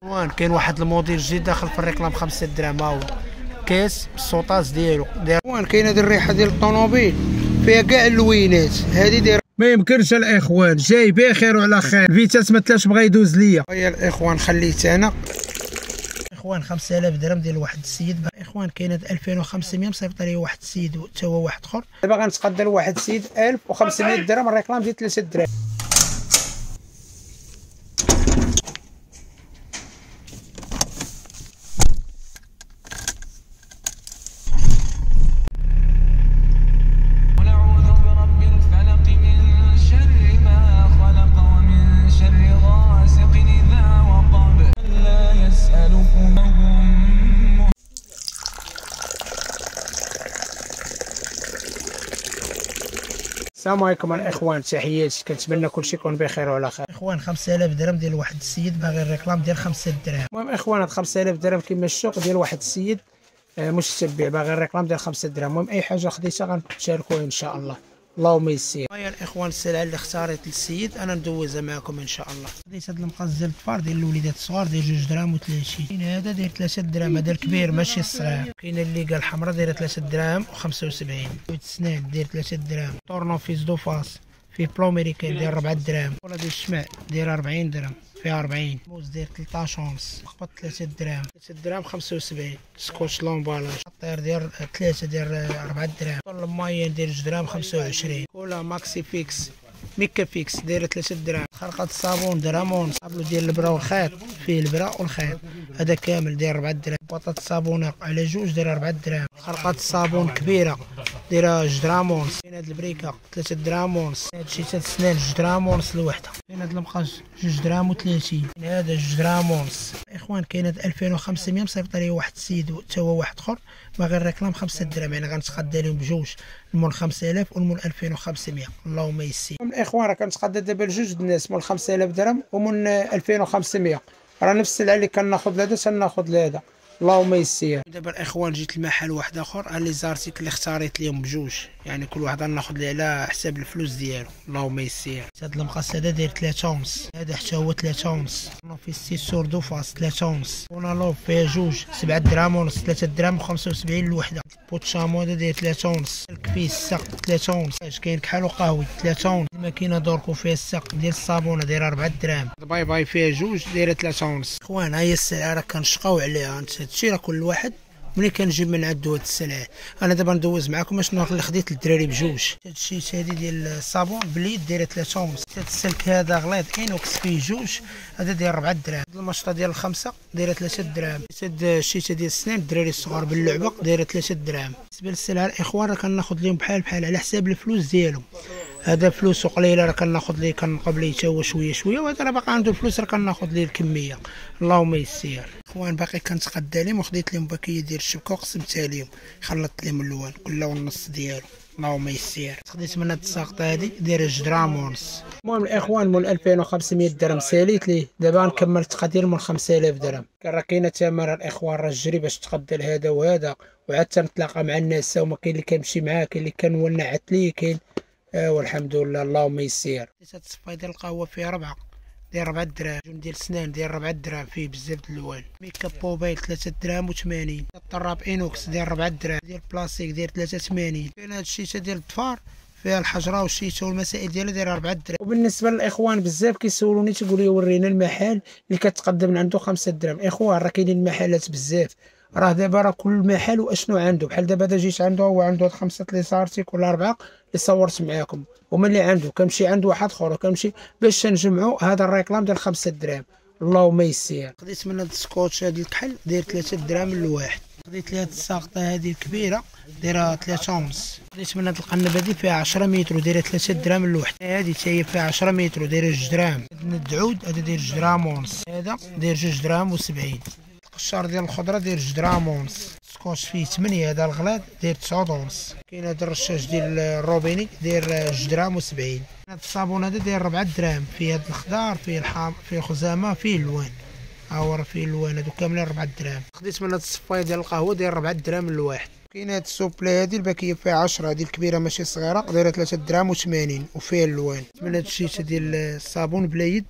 وين كاين واحد الموديل جديد داخل في الريكلام 5 دراهم، ها هو كاس بالسوطاز ديالو وين كاين هاد الريحه ديال الطوموبيل فيها كاع اللوينات هادي دايره ما يمكنش الاخوان. جاي بخير وعلى خير، فيتاس ما تلاش بغا يدوز ليا. هيا الاخوان خليت انا اخوان 5000 درهم ديال واحد السيد. اخوان كاين هاد 2500 مصيفط ليه واحد السيد حتى هو واحد اخر. دابا غنتقدى لواحد السيد 1500 درهم الريكلام ديال 3 دراهم. السلام عليكم الاخوان، تحياتي، كنتمنى كلشي يكون بخير وعلى خير. اخوان 5000 درهم ديال واحد السيد باغي الريكلام ديال 5 دراهم. المهم اخوان هاد 5000 درهم كيما الشوق ديال واحد السيد متتبع باغي الريكلام ديال 5 دراهم. المهم اي حاجه خديتها غنشاركوها ان شاء الله، اللهم يسير. هيا الاخوان السلعه اللي اختاريت للسيد انا ندوزها معكم ان شاء الله. خديت هاد المقص ديال الطفار ديال الوليدات الصغار ديال 2 دراهم و30. كاين هذا داير 3 دراهم، هذا الكبير ماشي الصغير. كاينه الليغا الحمراء دايره 3 دراهم و75. السنان داير 3 دراهم. طورنوفيس دو فاس في بلو امريكان داير 4 دراهم. ولا ديال الشمع داير 40 درهم فيها 40. موز داير 13 ونص. مخبط 3 دراهم، 3 دراهم 75. سكوتش لومبالاج الطير داير 3 داير 4 دراهم. المايان داير 2 دراهم 25. كولا ماكسي فيكس ميكا فيكس دايره 3 دراهم. خرقه الصابون درهم ونص. طابلو ديال البرا والخيط فيه البرا والخيط هذا كامل داير 4 دراهم. بطاطا الصابونه على جوج داير 4 دراهم. خرقه الصابون كبيره دايره 2 دراهم ونص. كاين هاد البريكه 3 دراهم ونص. هاد شي تاع السنان 2 دراهم ونص الوحده. كاين هاد المقاش 2 دراهم و30. كاين هذا 2 دراهم ونص. اخوان كاين هاد 2500 مصيفط ليه واحد السيد حتى هو واحد اخر باغي الريكلام 5 دراهم، يعني غنتقدى لهم بجوج، المول 5000 والمول 2500. اللهم يسير. الاخوان راه كنتقدى دابا لجوج الناس مول 5000 درهم ومن 2500. راه نفس السلعه اللي كناخذ لهذا تناخذ لهذا، اللهم يسير. دابا الاخوان جيت لمحل واحد اخر لي زارتيكل اللي اختاريت ليهم بجوج، يعني كل واحد ناخذ ليه على حساب الفلوس ديالو، اللهم يسير. هذا المقص هذا داير 3 ونص، هذا حتى هو 3 ونص. في السيسور دو فاس 3 ونص. ونالوف فيها جوج 7 دراهم ونص، 3 دراهم و75 الوحده. بوتشامو هذا داير 3 ونص. الكفيس الساق 3 ونص. كاين كحل وقهوي 3 ونص. الماكينه دوركو فيها الساق ديال الصابونه دايره 4 دراهم. باي باي فيها جوج دايره 3 ونص. اخوان ها هي السلعه راه كنشقاو عليها. هادشي راه كل واحد ملي كنجيب من عندو هاد السلعه. انا دابا ندوز معكم شنو اللي خديت للدراري بجوج. هادشي هادي ديال الصابون باليد دايره 3 ونص. هاد السلك هذا غليظ اينوكس فيه جوج، هذا داير 4 دراهم. هاد المشطه ديال الخمسه دايره 3 دراهم. هاد الشيشه ديال السنان الدراري الصغار باللعبه دايره 3 دراهم. بالنسبه للسلعه الاخوان راه كناخذ لهم بحال على حساب الفلوس ديالهم. هذا فلوسه قليله راه كناخذ ليه كنقب ليه حتى هو شويه شويه، وهذا راه باقي عنده الفلوس راه كناخذ ليه الكميه، اللهم يسير. اخوان باقي كنتقدى لهم وخديت لهم باكيه ديال الشبكه وقسمتها لهم، خلطت لهم اللوان كله والنص ديالو، اللهم يسير. خديت من هاد الساقطه هادي دايره 2 دراهم ونص. المهم الاخوان مول 2500 درهم ساليت ليه. دابا نكمل التقدير مول 5000 درهم. راه كاينه تماره الاخوان، راه جري باش تقدى لهذا وهذا، وعاد تنتلاقى مع الناس هما. كاين اللي كنمشي معاه، كاين اللي كنولعت ليه، كاين والحمد لله، اللهم يسير. هاد الصفايه ديال القهوه فيها 4 داير 4 دراهم. ديال السنان داير 4 دراهم، فيه بزاف د الالوان. ميكاب موبايل 3 دراهم و80. الطراب اينوكس داير 4 دراهم. ديال البلاستيك داير 3.80. كاين هاد الشيشه ديال الظفار فيها الحجره والشيشه والمسائل ديالها داير 4 دراهم. وبالنسبه للاخوان بزاف كيسولوني تيقولوا لي ورينا المحل اللي كتقدم من عنده 5 دراهم. اخوان راه كاينين المحلات بزاف، راه دابا راه كل محل واشنو عنده. بحال دابا جيت عنده هو عنده 5 لي صارتيك ولا 4 اللي صورت معاكم، ومن اللي عنده كنمشي عند واحد اخر وكنمشي باش نجمعوا هذا الريكلام ديال 5 دراهم، اللهم يسير. خديت من هاد السكوتش هاد الكحل داير 3 دراهم الواحد. خديت لي هاد الساقطه هادي الكبيره دايره 3 ونص. خديت من هاد القنبه هادي فيها 10 متر ودايره 3 دراهم الوحده. هادي حتى هي فيها 10 متر ودايره 2 دراهم. هاد العود هذا داير 2 دراهم ونص. هذا داير 2 دراهم و70. القشار ديال الخضره داير 2 دراهم ونص. سكوتش فيه 8 هذا الغلاظ داير 9 ونص. كاين هذا الرشاش ديال الروبيني داير 2 دراهم و70. هذا الصابون هذا داير 4 دراهم. فيه هذا الخضار فيه الحامض فيه الخزامه فيه الوان، ها هو راه فيه الوان هادو كاملين 4 دراهم. خديت من هاد الصفايه ديال القهوه داير 4 دراهم الواحد. كاين هاد السوبله هادي الباكيه فيها 10، هادي الكبيره ماشي صغيره دايره 3 دراهم و80 وفيها الوان. من هاد الشيشه ديال الصابون بلا يد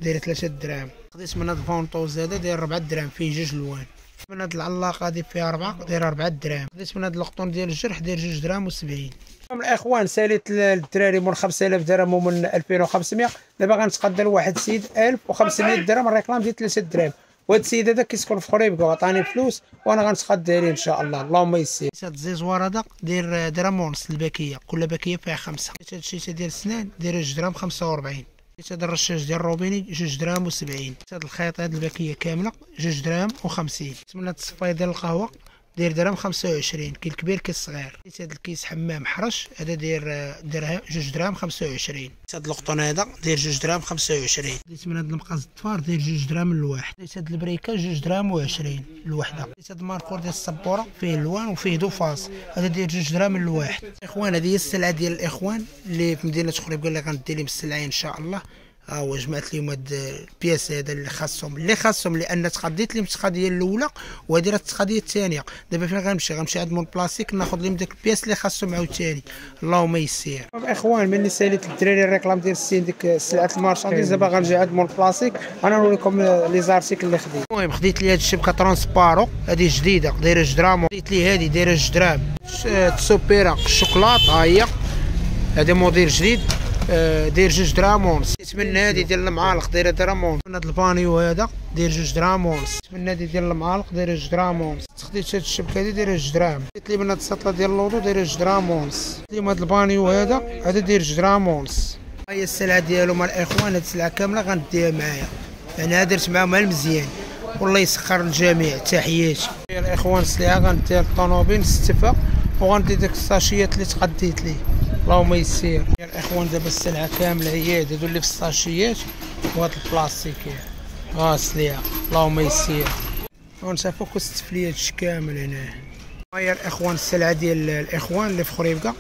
دايره 3 دراهم. خديت من هاد الفونطوز هذا داير 4 دراهم فيه جوج لوان. من هاد العلاقه هادي فيها 4 داير 4 دراهم. خديت من هاد القطون ديال الجرح داير 2 دراهم و70. الاخوان ساليت للدراري من 5000 درهم ومن 2500. دابا غنتقدر واحد السيد 1500 درهم الريكلام ديال 3 دراهم. وهاد السيد هذا كيسكن في خريبكا وعطاني الفلوس وانا غنتقدى عليه ان شاء الله. اللهم يسر. هاد الزيزوار هذا داير درهم ونص الباكيه، كل باكيه فيها 5. هاد الشيشه ديال السنان داير 2 دراهم 45. هاد الرشاش ديال الروبيني 2 دراهم و70. هاد الخيط هاد الباكيه كامله 2 دراهم و50. من هاد الصفايه ديال القهوه داير درهم 25. كي الكبير كي الصغير. هاد الكيس حمام حرش هذا داير 2 دراهم 25. هاد القطن هذا داير 2 دراهم 25. ديت من هاد المقاس الطفار داير 2 دراهم الواحد. ديت هاد البريكه 2 دراهم و20 الوحده. ديت هاد الماركور ديال السبوره فيه الوان وفيه دوفاس هذا داير 2 دراهم الواحد. اخوان هذه هي السلعه ديال الاخوان اللي في مدينه خريبكا اللي غندي لهم السلعه ان شاء الله. ها هو جمعت لهم هاد البياس هذا اللي خاصهم لان تقضيت لهم التقضيه الاولى وهذه راه التقضيه الثانيه. دابا فين غنمشي عند مول بلاستيك ناخذ لهم داك البياس اللي خاصهم عاوتاني. اللهم يسير. اخوان ملي ساليت للدراري الريكلام ديال السين ديك سلعه المارشانديز دابا غنجي عند مول بلاستيك انا نوريكم لي زارتيكل اللي خديت. المهم خديت لي هاد الشبكه ترونسبارو هذه جديده دايره 2 دراهم. خديت لي هذه دايره 2 دراهم تسوبيرا الشوكولاط ها هي هذا موديل جديد داير 2 دراهم ونص. من هادي ديال المعالق دايره درهم ونص. من هاد البانيو هذا داير 2 دراهم ونص. من هادي ديال المعالق دايره 2 دراهم ونص. خديت هاد الشبكه هادي دايره 2 دراهم. خديت لي من هاد السطله ديال اللوطو دايره 2 دراهم ونص. خديت لي من هاد البانيو هذا داير 2 دراهم ونص. ها هي السلعه ديالهم الاخوان. هاد السلعه كامله غنديها معايا يعني درت معاهم المزيان والله يسخر الجميع. تحياتي يا الاخوان. السلعه غنديها للطوموبيل استفاق وغندي ديك الساشيات اللي تقديت ليه. اللهم يسير يا الاخوان. دابا السلعه كامله هي هادو اللي في الساشيات وهاد البلاستيكيه ها السلعه. اللهم يسير. ونشوفوا كتستفلي هادشي كامل هنا. ها هي الاخوان السلعه ديال الاخوان اللي في خريبكا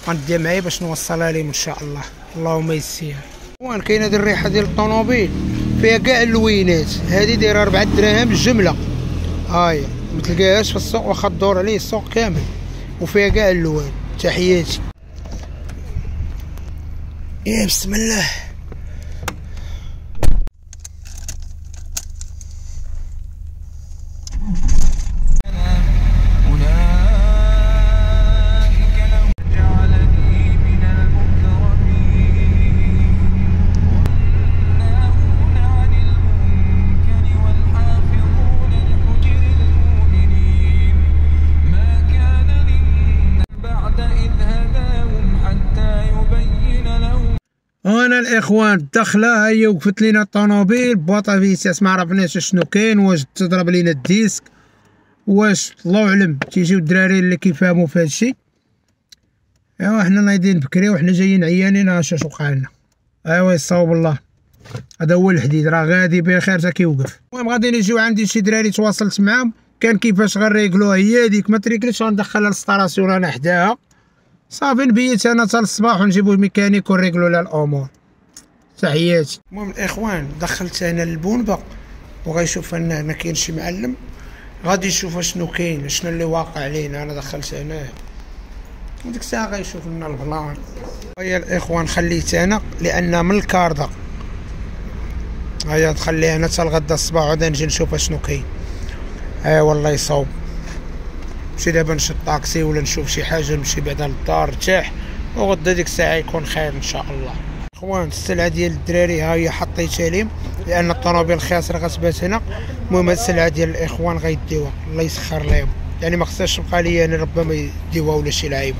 غنديها معايا باش نوصلها لهم ان شاء الله. اللهم يسير. اخوان كاينه هاد الريحه ديال الطوموبيل فيها كاع اللوينات. هادي دايره 4 دراهم الجمله. ها هي ما تلقاهاش في السوق واخا تدور عليه السوق كامل وفيها كاع اللوان. تحياتي. يا بسم الله. وانا الاخوان الدخله هي وقفت لينا الطوموبيل بواطا فيساس ما عرفناش شنو كاين. واش تضرب لينا الديسك واش الله اعلم. تيجيو الدراري اللي كيفهموا في هادشي. ايوا حنا نايضين بكري وحنا جايين عيانين. اش وقع لنا. ايوا يصاوب الله. هذا هو الحديد راه غادي بخير حتى كيوقف. المهم غادي يجيو عندي شي دراري تواصلت معاهم كان كيفاش غنريكلوها هي هذيك ما تريكلش غندخلها للسطاراسيون انا حداها صافي. نبيت انا حتى الصباح ونجيبو الميكانيك ونريكلو لها الامور. تحياتي. المهم الاخوان دخلت انا للبونبا وغيشوف هنا كاين شي معلم غادي يشوف شنو كاين شنو اللي واقع علينا. انا دخلت هنا وديك الساعه غيشوف لنا البلان. هيا الاخوان خليت انا لان من الكارده هيا تخليها هنا حتى الغدا الصباح وغادي نجي نشوف شنو كاين. والله يصوب. نمشي دابا نشد طاكسي ولا نشوف شي حاجه نمشي بعدا للدار نرتاح وغدا ديك الساعه يكون خير ان شاء الله. اخوان السلعه ديال الدراري ها هي حطيتها لهم لان الطوموبيل خاسره غتبات هنا. المهم هاد السلعه ديال الاخوان غيديوها الله يسخر لهم يعني ما خصهاش تبقى ليا انا ربما يديوها ولا شي لعيبه.